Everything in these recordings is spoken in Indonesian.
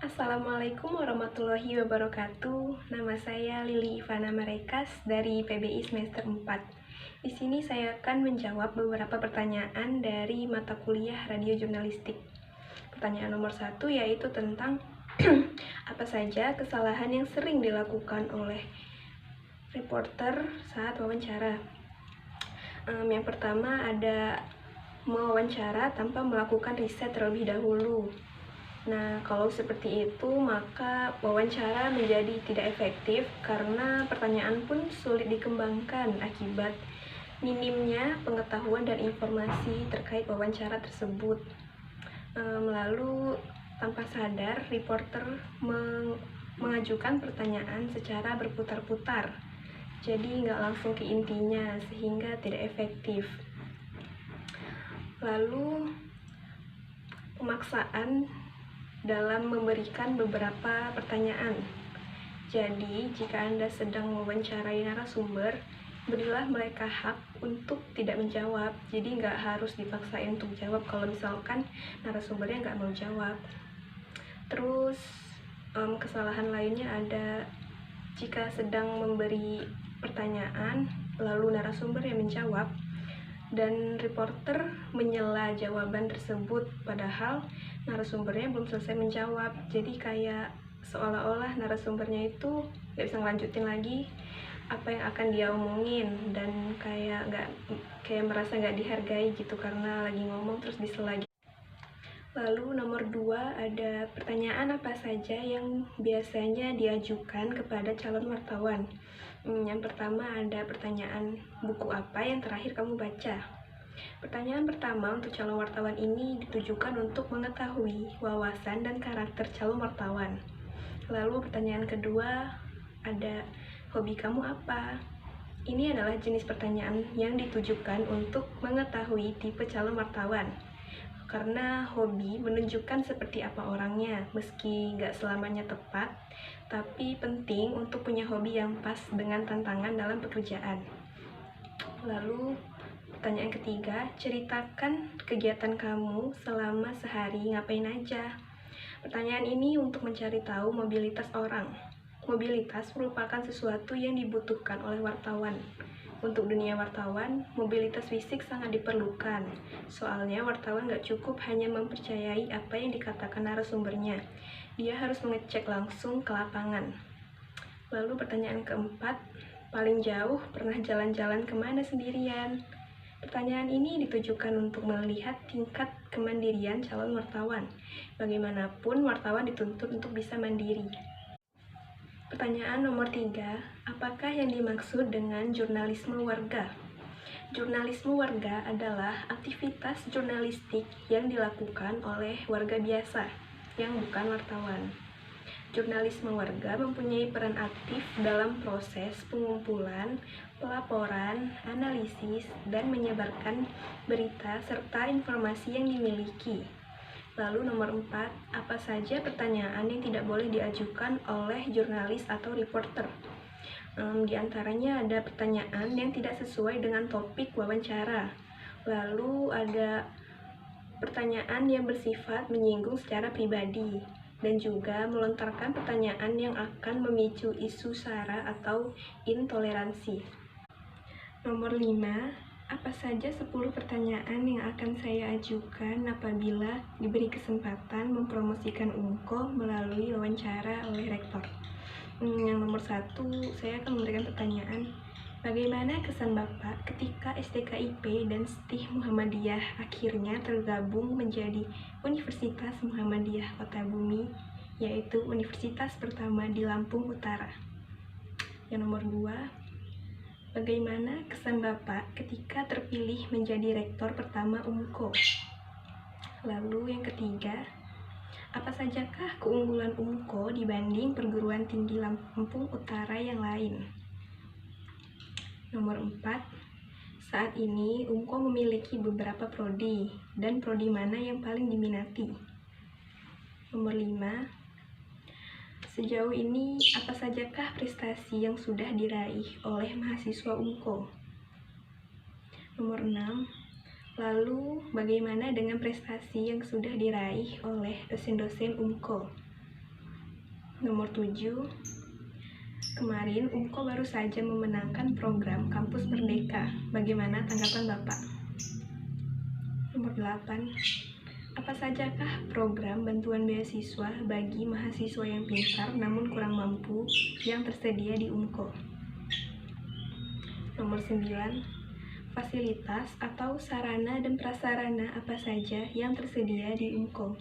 Assalamualaikum warahmatullahi wabarakatuh. Nama saya Lili Ivana Marekas dari PBI semester 4. Di sini saya akan menjawab beberapa pertanyaan dari mata kuliah radio jurnalistik. Pertanyaan nomor 1 yaitu tentang apa saja kesalahan yang sering dilakukan oleh reporter saat wawancara. Yang pertama ada mewawancara tanpa melakukan riset terlebih dahulu. Nah, kalau seperti itu, maka wawancara menjadi tidak efektif karena pertanyaan pun sulit dikembangkan akibat minimnya pengetahuan dan informasi terkait wawancara tersebut. Lalu, tanpa sadar, reporter mengajukan pertanyaan secara berputar-putar. Jadi, nggak langsung ke intinya, sehingga tidak efektif. Lalu, pemaksaan dalam memberikan beberapa pertanyaan. Jadi, jika Anda sedang mewawancarai narasumber, berilah mereka hak untuk tidak menjawab. Jadi, nggak harus dipaksain untuk jawab kalau misalkan narasumbernya nggak mau jawab. Terus, kesalahan lainnya ada jika sedang memberi pertanyaan, lalu narasumber yang menjawab, dan reporter menyela jawaban tersebut padahal narasumbernya belum selesai menjawab. Jadi kayak seolah-olah narasumbernya itu nggak bisa ngelanjutin lagi apa yang akan dia omongin, dan kayak merasa nggak dihargai gitu karena lagi ngomong terus disela. Lalu nomor 2 ada pertanyaan apa saja yang biasanya diajukan kepada calon wartawan. Yang pertama ada pertanyaan buku apa yang terakhir kamu baca. Pertanyaan pertama untuk calon wartawan ini ditujukan untuk mengetahui wawasan dan karakter calon wartawan. Lalu pertanyaan kedua ada hobi kamu apa. Ini adalah jenis pertanyaan yang ditujukan untuk mengetahui tipe calon wartawan. Karena hobi menunjukkan seperti apa orangnya, meski nggak selamanya tepat, tapi penting untuk punya hobi yang pas dengan tantangan dalam pekerjaan. Lalu, pertanyaan ketiga, ceritakan kegiatan kamu selama sehari ngapain aja. Pertanyaan ini untuk mencari tahu mobilitas orang. Mobilitas merupakan sesuatu yang dibutuhkan oleh wartawan. Untuk dunia wartawan, mobilitas fisik sangat diperlukan. Soalnya wartawan nggak cukup hanya mempercayai apa yang dikatakan narasumbernya. Dia harus mengecek langsung ke lapangan. Lalu pertanyaan keempat, paling jauh pernah jalan-jalan kemana sendirian? Pertanyaan ini ditujukan untuk melihat tingkat kemandirian calon wartawan. Bagaimanapun, wartawan dituntut untuk bisa mandiri. Pertanyaan nomor 3, apakah yang dimaksud dengan jurnalisme warga? Jurnalisme warga adalah aktivitas jurnalistik yang dilakukan oleh warga biasa, yang bukan wartawan. Jurnalisme warga mempunyai peran aktif dalam proses pengumpulan, pelaporan, analisis, dan menyebarkan berita serta informasi yang dimiliki. Lalu nomor 4, apa saja pertanyaan yang tidak boleh diajukan oleh jurnalis atau reporter? Di antaranya ada pertanyaan yang tidak sesuai dengan topik wawancara. Lalu ada pertanyaan yang bersifat menyinggung secara pribadi, dan juga melontarkan pertanyaan yang akan memicu isu sara atau intoleransi. Nomor 5, apa saja 10 pertanyaan yang akan saya ajukan apabila diberi kesempatan mempromosikan UNKO melalui wawancara oleh rektor? Yang nomor 1, saya akan memberikan pertanyaan, bagaimana kesan Bapak ketika STKIP dan STIH Muhammadiyah akhirnya tergabung menjadi Universitas Muhammadiyah Kota Bumi, yaitu universitas pertama di Lampung Utara? Yang nomor 2, bagaimana kesan Bapak ketika terpilih menjadi rektor pertama UNKO? Lalu yang ketiga, apa sajakah keunggulan UNKO dibanding perguruan tinggi Lampung Utara yang lain? Nomor 4, saat ini UNKO memiliki beberapa prodi, dan prodi mana yang paling diminati? Nomor 5, sejauh ini apa sajakah prestasi yang sudah diraih oleh mahasiswa UNKO? Nomor 6, lalu bagaimana dengan prestasi yang sudah diraih oleh dosen-dosen UNKO? Nomor 7, kemarin UMKO baru saja memenangkan program Kampus Merdeka. Bagaimana tanggapan Bapak? Nomor 8, apa sajakah program bantuan beasiswa bagi mahasiswa yang pintar namun kurang mampu yang tersedia di UMKO? Nomor 9, fasilitas atau sarana dan prasarana apa saja yang tersedia di UMKO?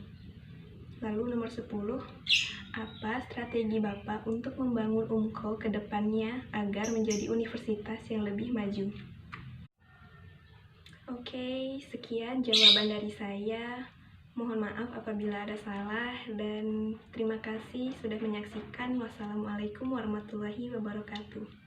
Lalu nomor 10, apa strategi Bapak untuk membangun UMKO ke depannya agar menjadi universitas yang lebih maju? Oke, sekian jawaban dari saya. Mohon maaf apabila ada salah dan terima kasih sudah menyaksikan. Wassalamualaikum warahmatullahi wabarakatuh.